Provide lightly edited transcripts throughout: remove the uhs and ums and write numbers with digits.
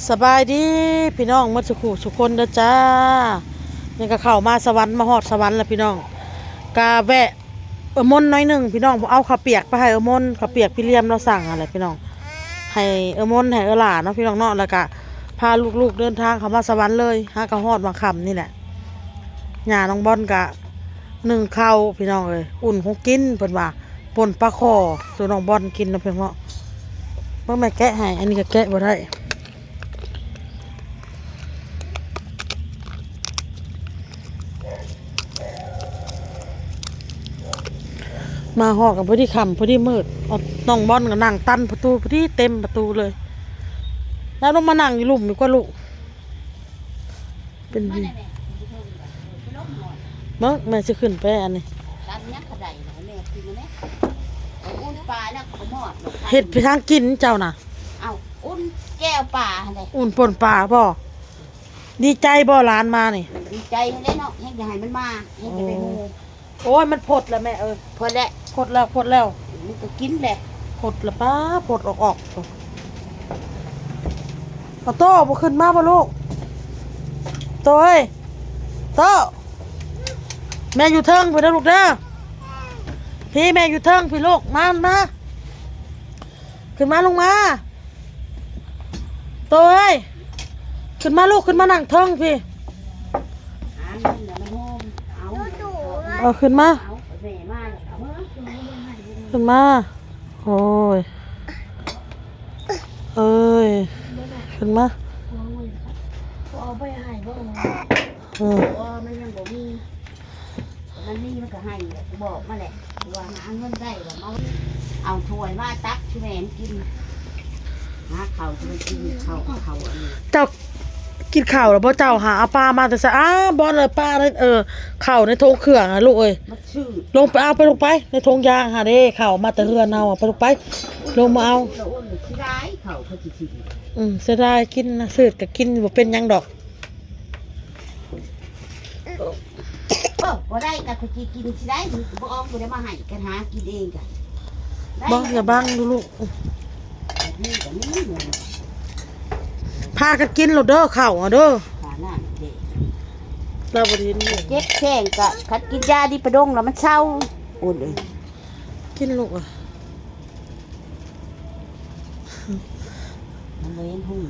สบายดีพี่น้องหมดสุขคนเด้อจ้านี่ก็เข้ามาสวรรค์มาฮอดสวรรค์แล้วพี่น้องกาแวะมนต์น้อยหนึ่งพี่น้องเอาข้าวเปียกไปให้มนต์ข้าวเปียกพี่เลี้ยมเราสั่งอะไรพี่น้องให้มนต์ให้หลานเนาะพี่น้องเนาะแล้วก็พาลูกๆเดินทางเข้ามาสวรรค์เลยหากระฮอดบางคำนี่แหละหญ้าน้องบอลกะหนึ่งข้าวพี่น้องเลยอุ่นคงกินเพิ่นว่าป่นปลาคอส่วนน้องบอลกินนะเพิ่นเนาะเมื่อแม่แกะให้อันนี้ก็แกะบ่ได้มาหอกกับพอดีค่ำพอดีมืดน้องบอลก็นั่งตันประตูพอดีเต็มประตูเลยแล้วต้องมานั่งอยู่หลุมดีกว่าลูกเป็นดีเมื่อแม่จะขึ้นไปอันนี้เห็ดไปทางกินเจ้าน่ะเอาอุ่นแก้วป่าเลยอุ่นป่นป่าบ่ดีใจบ่หลานมานี่ดีใจให้เนาะให้ใหญ่มันมาให้ไปหูโอ้ยมันพดแล้วแม่พอแล้วพดแล้วมันก็กินแหละพดแล้วป้าพดออกเอาโต้บ่ขึ้นมาบ่ลูกโต้เอ้ยโต้แม่อยู่เทิงไปเด้อลูกเด้อพี่แม่อยู่เทิงพี่ลูกมาขึ้นมาลงมาโต้เอ้ยขึ้นมาลูกขึ้นมานั่งเทิงพี่ขึ้นมาขึ้นมาโอ้ยเอ้ยขึ้นมาเอาไปให้บ่มันยังบ่มีมันนี่มันก็ให้บอกมาแหละว่าหาเงินได้ว่าเอาถ้วยมาตักช่วยแม่กินหาข้าวจะกินข้าวอันนี้เจ้ากินข้าวแล้วบ่เจ้าหาปลามาแต่ซะบอลเลยปลาเลยข้าวในทงเครื่องลูกลงไปเอาไปลงไปในทงยางหาเด้ข้าวมาแต่เรือนเอาไปลงไปลงมาเอาเสียดายกินนะสืดกับกินบ่เป็นยังดอกบ่ได้กับกินสิได้บ่ออมบ่ได้มาให้กันหากินเองกันบ้องอย่าบ้างดูลูกพากันกินโลดเด้อข้าวเด้อเราบ่ได้นี่เจ็บแข้งก็คัดกินยาดิประดงแล้วมันเศร้าโอ้ยกินลูกมันเลยหุ่น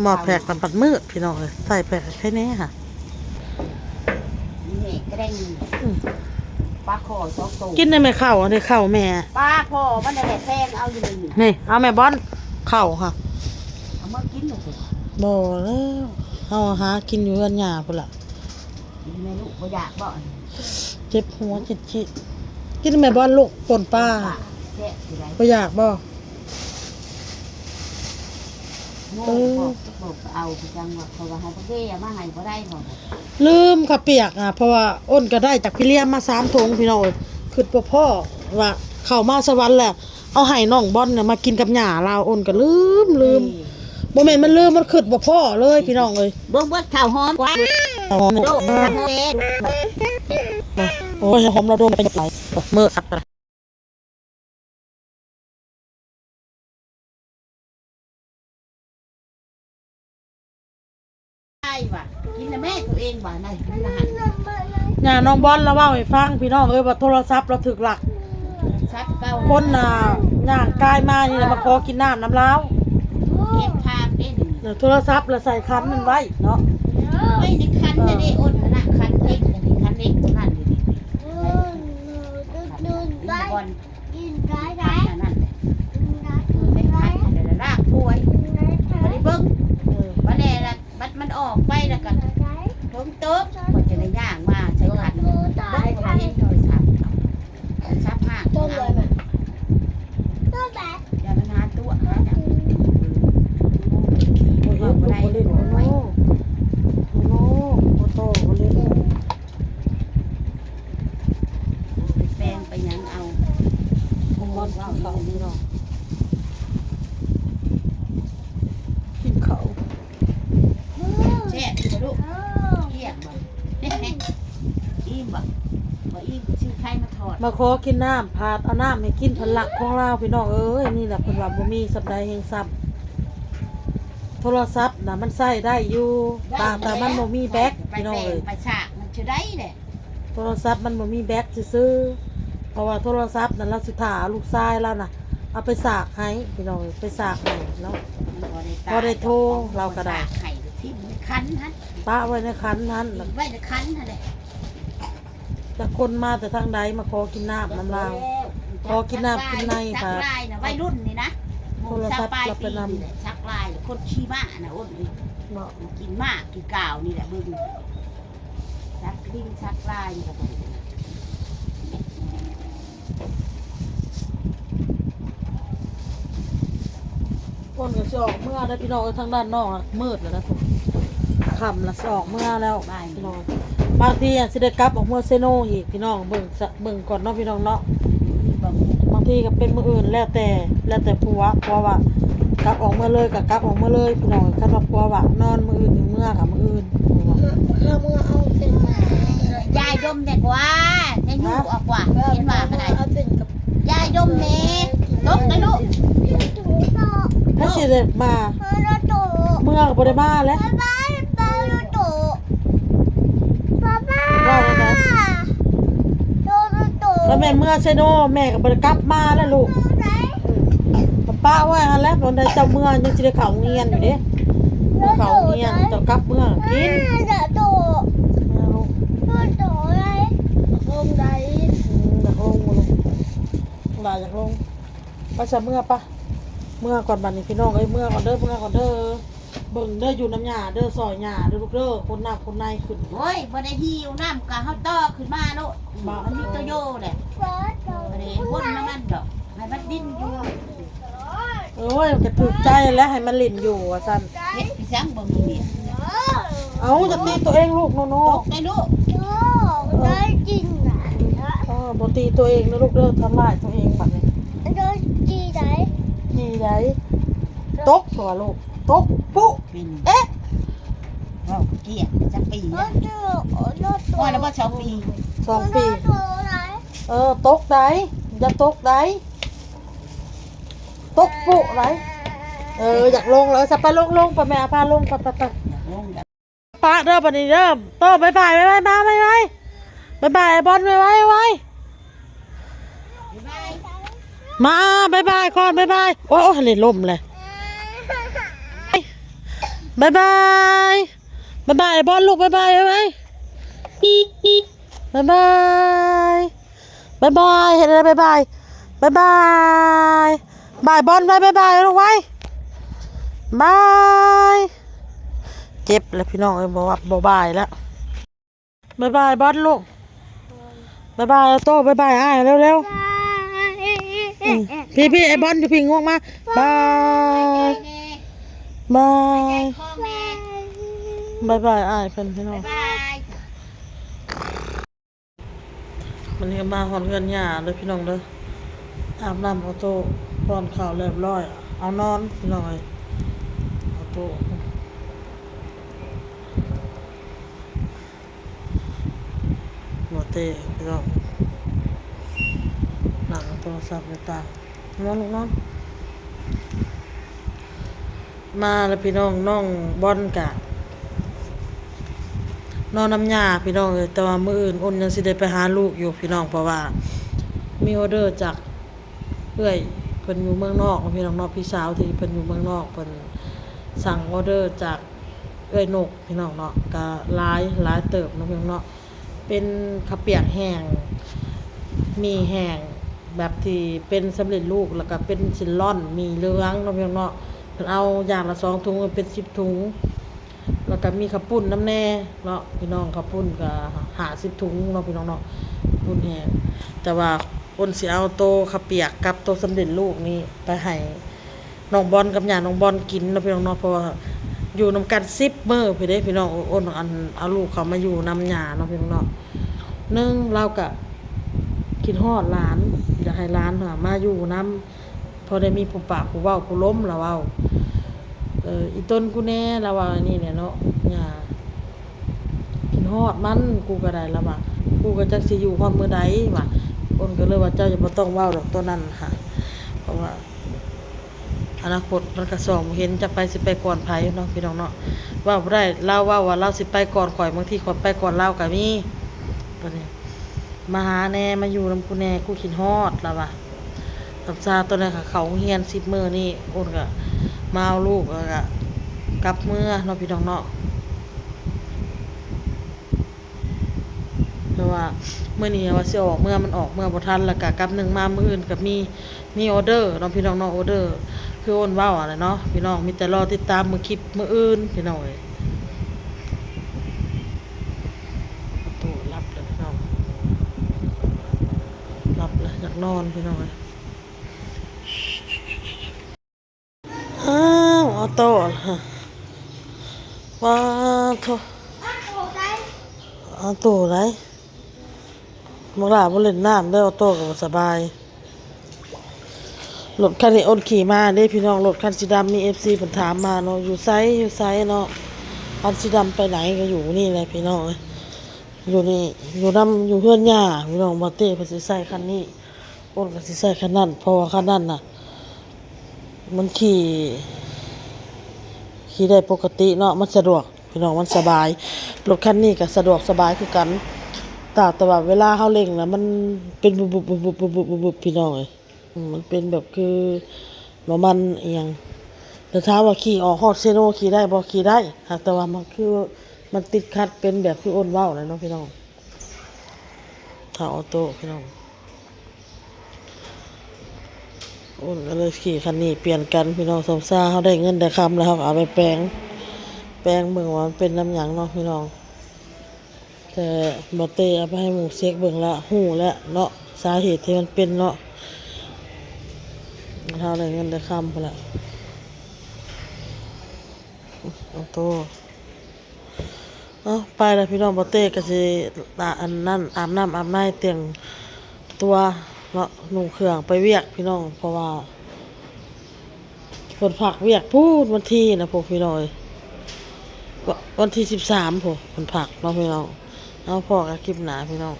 หมอแผลกมันปัดมืดพี่น้องเลยใส่แผลแค่นี้ค่ะนี่กระเด้งปลาคอซอกโตกินได้ไหมข้าวได้ข้าวแม่ปลาคอมันได้แพงเอาอยู่นี่เอาแม่บอลข้าวค่ะเอามากินหน่อยสิบ่แล้วเอาหากินอยู่กันหยาพุ่นละแม่ลูกบ่อยากบ่เจ็บหัวจิตกินแม่บอลลูกป่นปลาบ่อยากบ่เอาจังว่าเพราะว่าเขาเกยมาให้บ่ได้บ่ลืมข้าวเปียกเพราะว่าอ้นก็ได้จากพี่เลี้ยมมา3 ถุงพี่น้องคือพ่อว่าเข้ามาสวรรค์แหละเอาให้น้องบอลเนี่ยมากินกับหญ้าเราอ้นก็ลืมบ่แม่นมันลืมมันขึ้นบ่พ่อเลยพี่น้องเอ้ยเบิ่งข้าวหอมกว่าหอมโอ้ยหอมเราโดนไปไหนมื้ออักว่ะกินแม่ตัวเองว่ะได้กินอาหารหญ้าน้องบอลเราเว้าให้ฟังพี่น้องว่าโทรศัพท์เราถึกหลักคนย่างกายมานี่มาขอกินน้ำลาวเก็บภาพได้โทรศัพท์เราใส่คันมันไว้เนาะไว้ในคันได้อ้นนะคันเล็กคันเล็กตัวนั้นบอลกินได้นั่นเป็นคันเดี๋ยวลากถ้วยมาได้เบิ้งมาแน่ละมันออกไปแล้วกันผมเติบก็จะได้ย่างมาใช้คันได้คันเล็กโดยซับมากต้นเลยมันต้นแบบอย่ามันหาตัวหาจังโอ้ยบ่ได้โอ้ยโอ้โตเล่นแปลงไปยังเอาผมบอลข้าวนี่เนาะกินข้าวแช่ลูกเกี่ยงบ่อิ่มบ่อิ่มชื่อใครมาถอดมาขอกินน้ำพาดเอาน้ำให้กินผลักของเราพี่น้องนี่แหละเพิ่นว่าบ่มีสัปดาห์แห่งซ้ำ ทรศัพท์น่ะมันใช้ได้อยู่แต่มันบ่มีแบ็ค ไป พี่น้อง แบ่ เอ้ย งไปฉากมันจะได้แหละ โทรศัพท์มันบ่มีแบ็คซื่อๆเพราะว่าโทรศัพท์นั้นเราสิถ่าลูกชายแล้วน่ะเอาไปสากให้พี่น้องเอ้ยไปสากให้แล้ว พอได้โทรเราก็ได้ ไข่ที่มันคันฮะ ปะไว้ในคันนั้นแล้ว ไว้จะคันฮะเลย จะคนมาแต่ทางใดมาขอกินน้ำน้ำลาว พอกินน้ำกินใน ชั ค่ะ กลายนะวัยรุ่นนี่นะ โทรศัพท์ ปลาย เราไป ปี นำ นี่แหละชักลายคนขี้ม้านะอ้นนี่ เนาะ กินมากกินกาวนี่แหละเบิ่งชักลิ้นชักลายนี่แหละเบิ่ง คนก็สิออกเมื่อได้พี่น้องเอ้ยทางด้านนอกอะมืดแล้วนะผมค่ำละสิออกเมื่อแล้วพี่น้องบางทีอะสิได้กลับออกเมื่อเซโนอีกพี่น้องเบิ่งก่อนเนาะพี่น้องเนาะ บางทีก็เป็นมื้ออื่นแล้วแต่ผัวเพราะว่ากลับออกมาเลยก็กลับออกมาเลยพี่น้องคันว่าผัวว่านอนมื้ออื่นถึงมื้อกับมื้ออื่น ข้ามือเอาเป็นมาย ายดมเด็กว่าจะอยู่ออกว่าเห็นว่าไม่ได้ เอาเป็นกับ ยายดมเน่ตกเลยลูก ถุงโต ถ้าสิได้มา โรโต เมื่อก็บ่ได้มาแล้ว ป้าป้าโรโตป้าป้า ว่าแล้วนะ โรโต แล้วแม่เมื่อเซโนแม่ก็บ่ได้กลับมาแล้วลูก ไหน ป้าว่าหั่นแหล้วบ่ได้เจ้าเมื่อยังสิได้เข้าโรงเรียนอยู่เด้เมื่อเข้าโรงเรียนเจ้ากลับเมื่อกิน โรโต เอาลูก โรโตอะไรลงไหน อยากลงบ่ลูกหลายอยากลงไปซะเมื่อปะเมื่อก่อนบัดนี้พี่น้องเอ้ยเมื่อก่อนเด้อเบิ่งเด้ออยู่น้ำหญ้าเด้อซอยหญ้าเด้อลูกเด้อคนน้ำคนในขึ้น โอ้ยบ่ได้หิวน้ำกะเฮาต่อขึ้นมาโลดมันมีตัวโยแหละ โรโต บ่ได้วนน้ำมันดอกให้มันดิ้นอยู่ โอ้ยมันก็ถูกใจแล้วให้มันเล่นอยู่ว่าซั่น เฮ็ดพี่สังบ่มีเมีย เอาจะตีตัวเองลูกโนโน ตกได้ลูก โตได้จริงนะ บ่ตีตัวเองนะลูกเด้อทำลายตัวเองบัดนี้ โดนจีไหน ขี่ได้ตกตัวลูกตกปุ๊ เป็น เอ๊ะ เว้าเกลียดจักปี โร แล้ว โตโรโต ว่าแล้วบ่ชอบปี 2 ปี โรโตไหน ตกได้อย่าตกได้ตกปุ๊ไหนอยากลงแล้วจะไปลงไปแม่พาลงไป อยากลงอยาก ปะเด้อบัดนี้เด้อโตบ๊ายบายมาบ๊ายบายบอลบ๊ายบาย บ๊ายบาย มาบ๊ายบายก่อนบ๊ายบายโอ้ยเล่นลมเลยบ๊ายบายบอลลูกบ๊ายบายเห็นอะไรบ๊ายบายบายบอลบ๊ายบายลูกไว้บายเจ็บแล้วพี่น้องเอ้ยบอกว่าบ่บายแล้วบ๊ายบายบอลลูกบ๊ายบายโตบ๊ายบายอ้ายเร็วๆพี่ไอ้บอลอยู่พี่ง่วงมาบาย แม่ บาย พ่อแม่ บายอ้ายเพิ่นพี่น้อง บ๊ายบาย มันนี้มาหอนเงินหญ้าเลยพี่น้องเด้ออาบน้ำเอาโตป้อนข้าวเรียบร้อยเอานอนพี่น้องเอ้ยเอาโตหัวเตะพี่น้องหนังโทรศัพท์ในตานอนลูกนอนมาแล้วพี่น้องน้องบอลกะนอนน้ำยาพี่น้องเลยแต่ว่ามื้ออื่นอ้นยังสิได้ไปหาลูกอยู่พี่น้องเพราะว่ามีออเดอร์จากเอื้อยเพิ่นอยู่เมืองนอกพี่น้องเนาะพี่สาวที่เพิ่นอยู่เมืองนอกเพิ่นสั่งออเดอร์จากเอื้อยนกพี่น้องเนาะก็หลายเติบเนาะพี่น้องเนาะเป็นข้าวเปียกแห้งมีแห้งแบบที่เป็นสำเร็จรูปแล้วก็เป็นซิลล่อนมีเหลืองเนาะพี่น้องเนาะเพิ่นเอาอย่างละ2ถุงเป็น10ถุงแล้วก็มีข้าวปุ้นน้ำแน่เนาะพี่น้องข้าวปุ้นก็50ถุงเนาะพี่น้องเนาะปุ้นแห้งแต่ว่าอ้นสิเอาโตข้าวเปียกกับโตสำเร็จรูปนี้ไปให้น้องบอลกับย่าน้องบอลกินเนาะพี่น้องเนาะเพราะว่าอยู่นำกัน10มื้อพี่เด้พี่น้องอ้นเอาลูกเขามาอยู่นำย่าเนาะพี่น้องเนาะเราก็คิดฮอดหลานอยากให้หลานมาอยู่นำพอได้มีผู้ปากผู้เว้าผู้ล้มแล้วเว้าอีต้นกูแน่แล้วว่านี่เนี่ยเนาะย่ากินฮอดมันกูก็ได้แล้วว่ากูก็จักสิอยู่ฮอดมื้อใดว่าคนก็เลยว่าเจ้าจะบ่ต้องเว้าดอกตัวนั้นค่ะเพราะว่า อนาคตมันก็ส่องบ่เห็นจะไปสิไปก่อนไผเนาะพี่น้องเนาะเว้าบ่ได้เล่าว่าเราสิไปก่อนข่อยบางทีข่อยไปก่อนเราก็มีตัวนี้มาหาแน่มาอยู่นำกูแน่กูคิดฮอดล่ะว่ะตับซาตัวนั้นก็เข้าโรงเรียน10มื้อนี่โอนก็มาเอาลูกแล้วก็กลับเมื่อเนาะพี่น้องเนาะเพราะว่ามื้อนี้ว่าสิออกเมื่อมันออกเมื่อบ่ทันแล้วก็กลับหนึงมามื้ออื่นก็มีออเดอร์เนาะพี่น้องเนาะออเดอร์คือโอนเว้าอะเนาะพี่น้องมีแต่รอติดตามมื้อคลิปมื้ออื่นพี่น้องเอ้ยประตูรับแล้วพี่น้องรับแล้วอยากนอนพี่น้องเอ้ยอ้าวออโต้ฮะว้าโธ่ออโต้ไรบ่ล่ะบ่เล่นน้ำเด้อออโต้ก็บ่สบายรถคันนี้อ้นขี่มาเด้พี่น้องรถคันสีดำมี FC เพิ่นถามมาเนาะอยู่ไสเนาะคันสีดำไปไหนก็อยู่นี่แหละพี่น้องเอ้ยอยู่นี่อยู่เฮือนย่าพี่น้องบ่เต้เพิ่นสิใช้คันนี้อ้นก็สิใช้คันนั้นเพราะว่าคันนั้นน่ะมันขี่ได้ปกติเนาะมันสะดวกพี่น้องมันสบายรถคันนี้ก็สะดวกสบายคือกันแต่ว่าเวลาเฮาเร่งนะมันเป็นบุบๆๆๆๆๆพี่น้องเอ้ยมันเป็นแบบคือบ่มันอีหยังแต่ถ้ามว่าขี่ออกฮอดเซโนขี่ได้บ่ขี่ได้หากแต่ว่ามันคือมันติดขัดเป็นแบบคืออ้นเว้าแหละเนาะพี่น้องถ้าออโต้พี่น้องอ้นก็เลยขี่คันนี้เปลี่ยนกันพี่น้องสมซ่าเฮาได้เงินได้คำแล้วเฮาก็เอาไปแปลงเบิ่งว่ามันเป็นน้ำหยังเนาะพี่น้องแต่บ่เต้เอาไปให้หมู่เช็คเบิ่งละฮู้แล้วเนาะสาเหตุที่มันเป็นเนาะเฮาได้เงินได้คำพุ่นละออโต้ไปแล้วพี่น้องบ่เต้ก็สิอันนั้นอาบน้ำอาบในเตียงตัวเนาะนุ่งเครื่องไปเวียกพี่น้องเพราะว่าเพิ่นพักเวียกพูดวันที่นะพวกพี่น้อยวันที่13พวกเพิ่นพักเนาะพี่น้องเอาพอกับคลิปหน้าพี่น้อง